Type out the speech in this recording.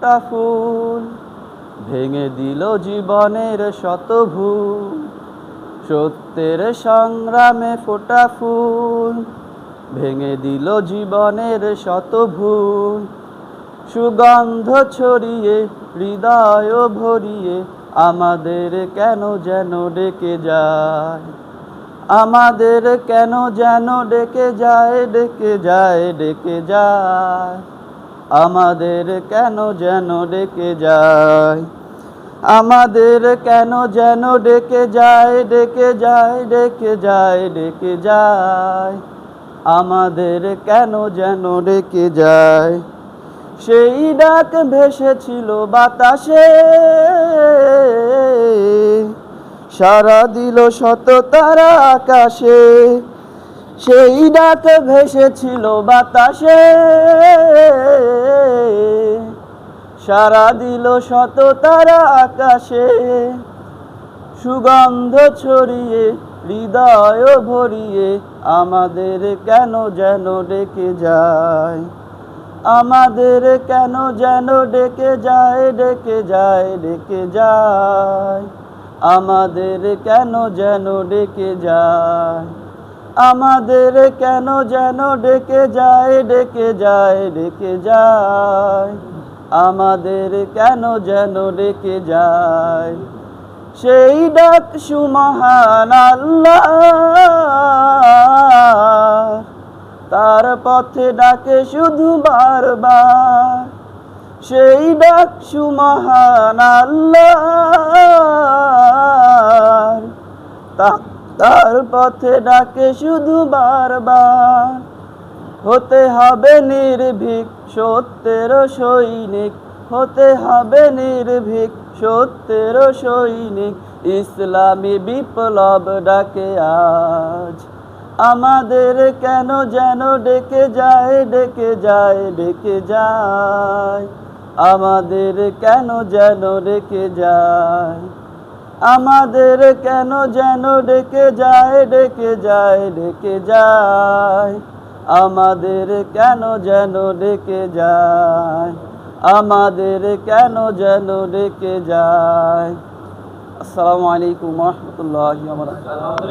ফোঁটা ফুল, ভেঙে দিল জীবনের শত ভুল। সত্যের সংগ্রামে ফোঁটা ফুল, ভেঙে দিল জীবনের শত ভুল। সুগন্ধ ছড়িয়ে হৃদয় ভরিয়ে আমাদের কেন যেন ডেকে যায়, আমাদের কেন যেন ডেকে যায়, ডেকে যায়, ডেকে যায়, আমাদের কেন যেন ডেকে যায়, আমাদের কেন যেন ডেকে যায়, ডেকে যায়, ডেকে যায়, ডেকে যায়, আমাদের কেন যেন ডেকে যায়। সেই ডাক ভেসেছিল বাতাসে, সাড়া দিল শত তারা আকাশে। সেই ডাক ভেসেছিল বাতাসে, সাড়া দিল শত তারা আকাশে। সুগন্ধ ছড়িয়ে হৃদয় ভরিয়ে আমাদের কেন যেন ডেকে যায়, আমাদের কেন যেন ডেকে যায়, ডেকে যায়, ডেকে যায়, আমাদের কেন যেন ডেকে যায়, আমাদের কেন যেন ডেকে যায়, ডেকে যায়, ডেকে যায়, আমাদের কেন যেন ডেকে যায়। সেই ডাক সুমহান আল্লাহ, তার পথে ডাকে শুধু বারবার। সেই ডাক সুমহান আল্লাহ, তার পথে ডাকে শুধু বারবার। হতে হবে নির্ভীক সত্যের সৈনিক, হতে হবে নির্ভীক সত্যের সৈনিক। ইসলামী বিপ্লব ডাকে আজ আমাদের কেন যেন ডেকে যায়, ডেকে যায়, ডেকে যায়, আমাদের কেন যেন ডেকে যায়, আমাদের কেন যেন ডেকে যায়, ডেকে যায়, ডেকে যায়, আমাদের কেন যেন ডেকে যায়, আমাদের কেন যেন ডেকে যায়। আসসালামু আলাইকুম ওয়া রাহমাতুল্লাহি ওয়া বারাকাতুহু।